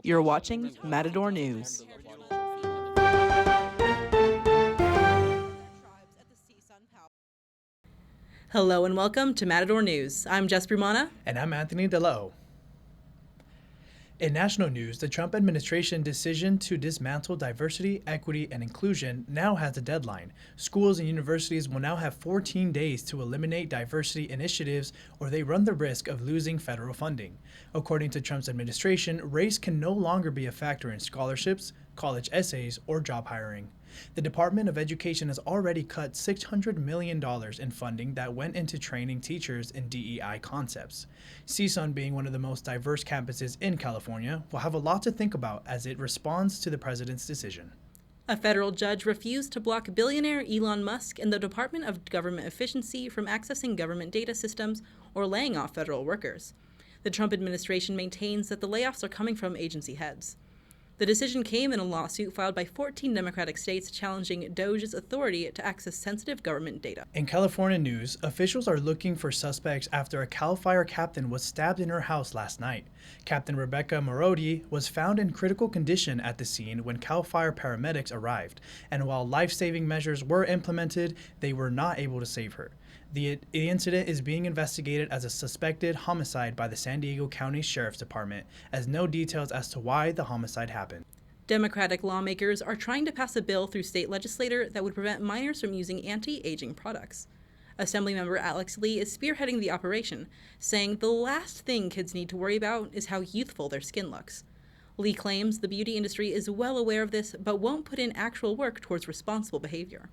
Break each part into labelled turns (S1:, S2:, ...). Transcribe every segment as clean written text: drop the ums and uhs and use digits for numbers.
S1: You're watching Matador News. Hello and welcome to Matador News. I'm Jess Brumana.
S2: And I'm Anthony DeLo. In national news, the Trump administration decision to dismantle diversity, equity, and inclusion now has a deadline. Schools and universities will now have 14 days to eliminate diversity initiatives, or they run the risk of losing federal funding. According to Trump's administration, race can no longer be a factor in scholarships, college essays, or job hiring. The Department of Education has already cut $600 million in funding that went into training teachers in DEI concepts. CSUN, being one of the most diverse campuses in California, will have a lot to think about as it responds to the president's decision.
S1: A federal judge refused to block billionaire Elon Musk and the Department of Government Efficiency from accessing government data systems or laying off federal workers. The Trump administration maintains that the layoffs are coming from agency heads. The decision came in a lawsuit filed by 14 Democratic states challenging DOJ's authority to access sensitive government data.
S2: In California news, officials are looking for suspects after a CAL FIRE captain was stabbed in her house last night. Captain Rebecca Marodi was found in critical condition at the scene when CAL FIRE paramedics arrived, and while life-saving measures were implemented, they were not able to save her. The incident is being investigated as a suspected homicide by the San Diego County Sheriff's Department, as no details as to why the homicide happened.
S1: Democratic lawmakers are trying to pass a bill through state legislature that would prevent minors from using anti-aging products. Assemblymember Alex Lee is spearheading the operation, saying the last thing kids need to worry about is how youthful their skin looks. Lee claims the beauty industry is well aware of this, but won't put in actual work towards responsible behavior.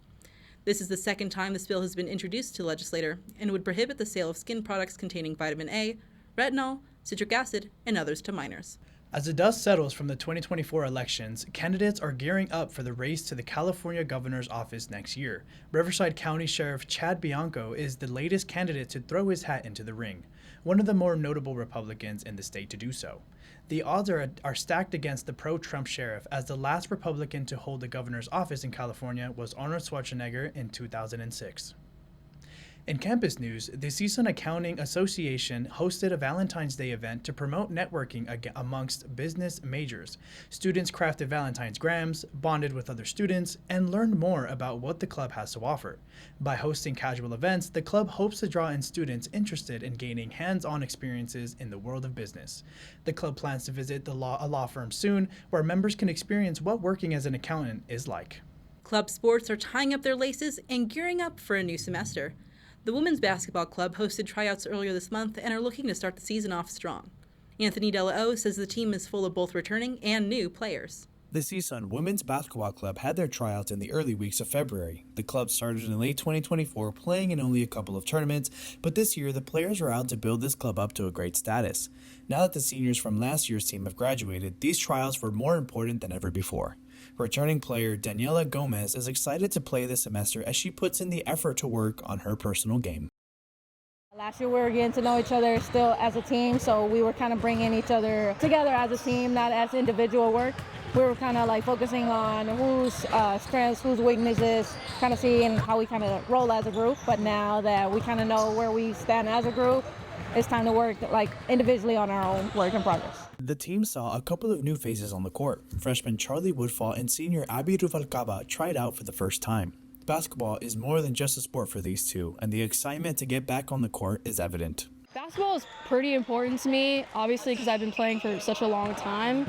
S1: This is the second time this bill has been introduced to the legislature and would prohibit the sale of skin products containing vitamin A, retinol, citric acid, and others to minors.
S2: As the dust settles from the 2024 elections, candidates are gearing up for the race to the California governor's office next year. Riverside County Sheriff Chad Bianco is the latest candidate to throw his hat into the ring, one of the more notable Republicans in the state to do so. The odds are stacked against the pro-Trump sheriff, as the last Republican to hold the governor's office in California was Arnold Schwarzenegger in 2006. In campus news, the CSUN Accounting Association hosted a Valentine's Day event to promote networking amongst business majors. Students crafted Valentine's grams, bonded with other students, and learned more about what the club has to offer. By hosting casual events, the club hopes to draw in students interested in gaining hands-on experiences in the world of business. The club plans to visit a law firm soon, where members can experience what working as an accountant is like.
S1: Club sports are tying up their laces and gearing up for a new semester. The women's basketball club hosted tryouts earlier this month and are looking to start the season off strong. Anthony DeLo says the team is full of both returning and new players.
S3: The CSUN Women's Basketball Club had their tryouts in the early weeks of February. The club started in late 2024, playing in only a couple of tournaments, but this year the players are out to build this club up to a great status. Now that the seniors from last year's team have graduated, these tryouts were more important than ever before. Returning player Daniela Gomez is excited to play this semester as she puts in the effort to work on her personal game.
S4: Last year we were getting to know each other still as a team, so we were kind of bringing each other together as a team, not as individual work. We were kind of like focusing on whose strengths, whose weaknesses, kind of seeing how we kind of roll as a group. But now that we kind of know where we stand as a group, it's time to work like individually on our own work in progress.
S3: The team saw a couple of new faces on the court. Freshman Charlie Woodfall and senior Abby Ruvalcaba tried out for the first time. Basketball is more than just a sport for these two, and the excitement to get back on the court is evident.
S5: Basketball is pretty important to me, obviously, because I've been playing for such a long time.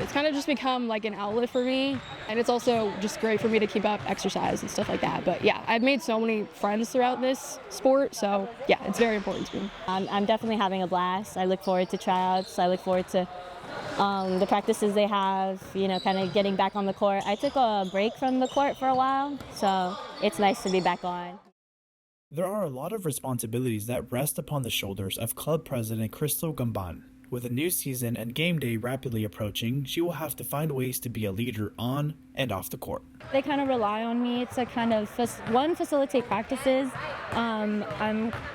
S5: It's kind of just become like an outlet for me, and it's also just great for me to keep up exercise and stuff like that. But yeah, I've made so many friends throughout this sport, so yeah, it's very important to me.
S6: I'm definitely having a blast. I look forward to tryouts. I look forward to the practices they have, kind of getting back on the court. I took a break from the court for a while, so it's nice to be back on.
S3: There are a lot of responsibilities that rest upon the shoulders of club president Crystal Gamban. With a new season and game day rapidly approaching, she will have to find ways to be a leader on and off the court.
S6: They kind of rely on me to kind of facilitate practices. I'm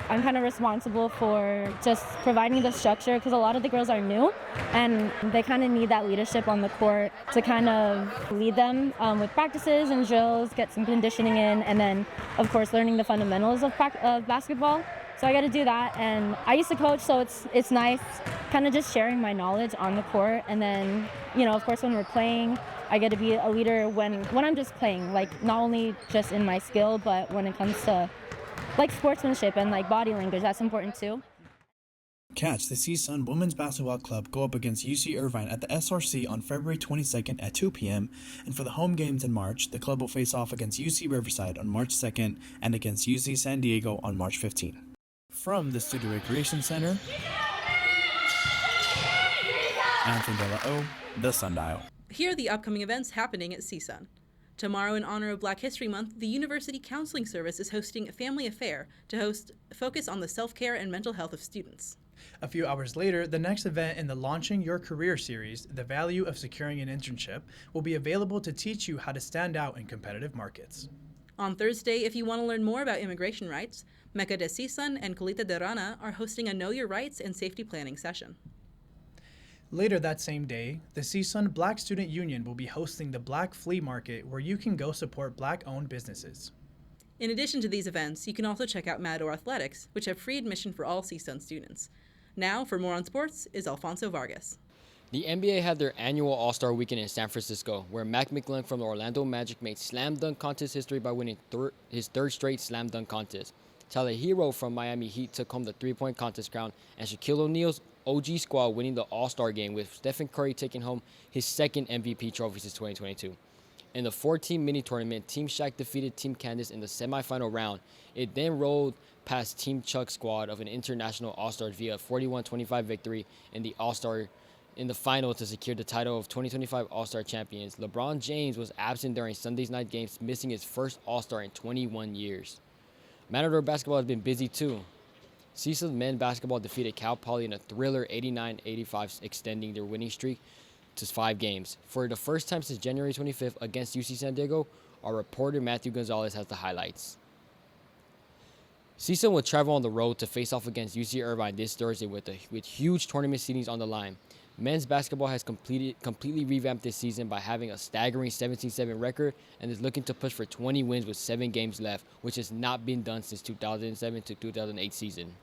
S6: kind of responsible for just providing the structure because a lot of the girls are new and they kind of need that leadership on the court to kind of lead them with practices and drills, get some conditioning in, and then of course learning the fundamentals of basketball. So I got to do that, and I used to coach, so it's nice kind of just sharing my knowledge on the court. And then, of course, when we're playing, I get to be a leader when I'm just playing, like not only just in my skill, but when it comes to like sportsmanship and like body language, that's important too.
S3: Catch the CSUN Women's Basketball Club go up against UC Irvine at the SRC on February 22nd at 2 p.m. And for the home games in March, the club will face off against UC Riverside on March 2nd and against UC San Diego on March 15th. From the Studio Recreation Center, Anthony De La O, The Sundial.
S1: Here are the upcoming events happening at CSUN. Tomorrow, in honor of Black History Month, the University Counseling Service is hosting a family affair to focus on the self-care and mental health of students.
S2: A few hours later, the next event in the Launching Your Career series, The Value of Securing an Internship, will be available to teach you how to stand out in competitive markets.
S1: On Thursday, if you want to learn more about immigration rights, Mecca de CSUN and Colita de Rana are hosting a Know Your Rights and Safety Planning session.
S2: Later that same day, the CSUN Black Student Union will be hosting the Black Flea Market, where you can go support Black-owned businesses.
S1: In addition to these events, you can also check out Matador Athletics, which have free admission for all CSUN students. Now, for more on sports, is Alfonso Vargas.
S7: The NBA had their annual All-Star Weekend in San Francisco, where Mac McClung from the Orlando Magic made slam dunk contest history by winning his third straight slam dunk contest. Tyler Hero from Miami Heat took home the three-point contest crown, and Shaquille O'Neal's OG squad winning the All-Star game, with Stephen Curry taking home his second MVP trophy since 2022. In the 4-team mini-tournament, Team Shaq defeated Team Candace in the semifinal round. It then rolled past Team Chuck's squad of an international All-Star via a 41-25 victory in the final to secure the title of 2025 All-Star champions. LeBron James was absent during Sunday's night games, missing his first All-Star in 21 years. Matador basketball has been busy too. CSUN men's basketball defeated Cal Poly in a thriller 89-85, extending their winning streak to 5 games. For the first time since January 25th against UC San Diego, our reporter Matthew Gonzalez has the highlights. CSUN will travel on the road to face off against UC Irvine this Thursday with huge tournament seedings on the line. Men's basketball has completely revamped this season by having a staggering 17-7 record and is looking to push for 20 wins with 7 games left, which has not been done since 2007 to 2008 season.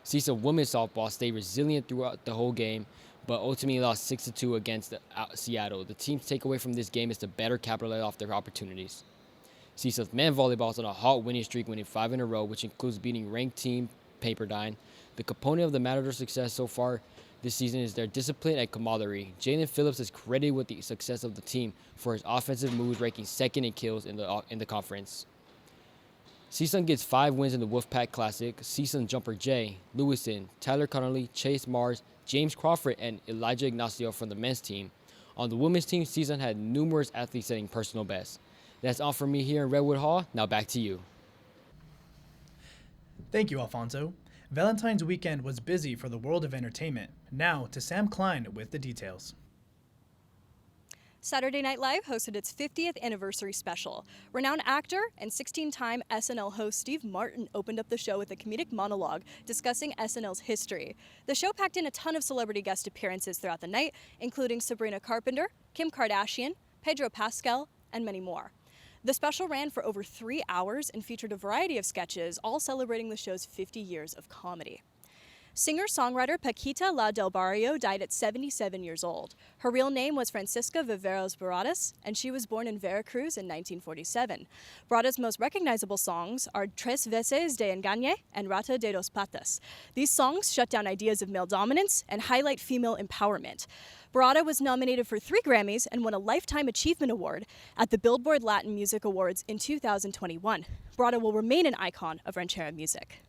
S7: CSUN women's softball stayed resilient throughout the whole game, but ultimately lost 6-2 against Seattle. The team's takeaway from this game is to better capitalize off their opportunities. CSUN's men's volleyball is on a hot winning streak, winning 5 in a row, which includes beating ranked team Pepperdine. The component of the Matador's success so far this season is their discipline and camaraderie. Jalen Phillips is credited with the success of the team for his offensive moves, ranking second in kills in the conference. CSUN gets 5 wins in the Wolfpack Classic. CSUN jumper Jay, Lewison, Tyler Connolly, Chase Mars, James Crawford, and Elijah Ignacio from the men's team. On the women's team, CSUN had numerous athletes setting personal bests. That's all from me here in Redwood Hall. Now back to you.
S2: Thank you, Alfonso. Valentine's weekend was busy for the world of entertainment. Now to Sam Kline with the details.
S8: Saturday Night Live hosted its 50th anniversary special. Renowned actor and 16-time SNL host Steve Martin opened up the show with a comedic monologue discussing SNL's history. The show packed in a ton of celebrity guest appearances throughout the night, including Sabrina Carpenter, Kim Kardashian, Pedro Pascal, and many more. The special ran for over 3 hours and featured a variety of sketches, all celebrating the show's 50 years of comedy. Singer-songwriter Paquita La Del Barrio died at 77 years old. Her real name was Francisca Viveros Baradas, and she was born in Veracruz in 1947. Baradas' most recognizable songs are Tres Veces de Engañe and Rata de dos Patas. These songs shut down ideas of male dominance and highlight female empowerment. Barada was nominated for 3 Grammys and won a Lifetime Achievement Award at the Billboard Latin Music Awards in 2021. Barada will remain an icon of ranchera music.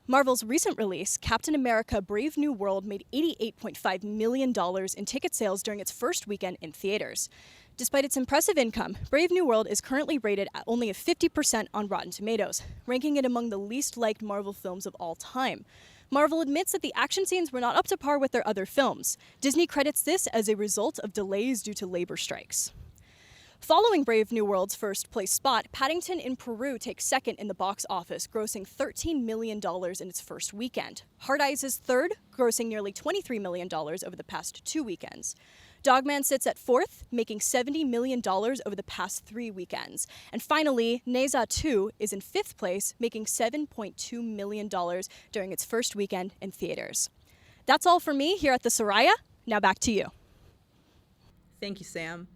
S8: Marvel's recent release, Captain America: Brave New World, made $88.5 million in ticket sales during its first weekend in theaters. Despite its impressive income, Brave New World is currently rated at only a 50% on Rotten Tomatoes, ranking it among the least liked Marvel films of all time. Marvel admits that the action scenes were not up to par with their other films. Disney credits this as a result of delays due to labor strikes. Following Brave New World's first place spot, Paddington in Peru takes second in the box office, grossing $13 million in its first weekend. Hard Eyes is third, grossing nearly $23 million over the past 2 weekends. Dogman sits at fourth, making $70 million over the past 3 weekends. And finally, Neza 2 is in 5th place, making $7.2 million during its first weekend in theaters. That's all for me here at the Soraya. Now back to you.
S1: Thank you, Sam.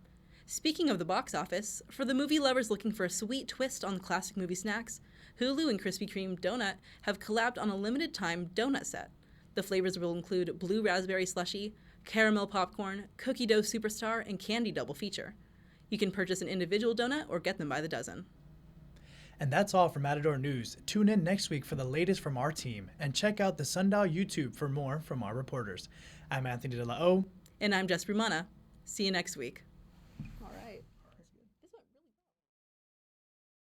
S1: Speaking of the box office, for the movie lovers looking for a sweet twist on classic movie snacks, Hulu and Krispy Kreme Donut have collabed on a limited-time donut set. The flavors will include blue raspberry slushie, caramel popcorn, cookie dough superstar, and candy double feature. You can purchase an individual donut or get them by the dozen.
S2: And that's all for Matador News. Tune in next week for the latest from our team, and check out the Sundial YouTube for more from our reporters. I'm Anthony De La O.
S1: And I'm Jess Brumana. See you next week.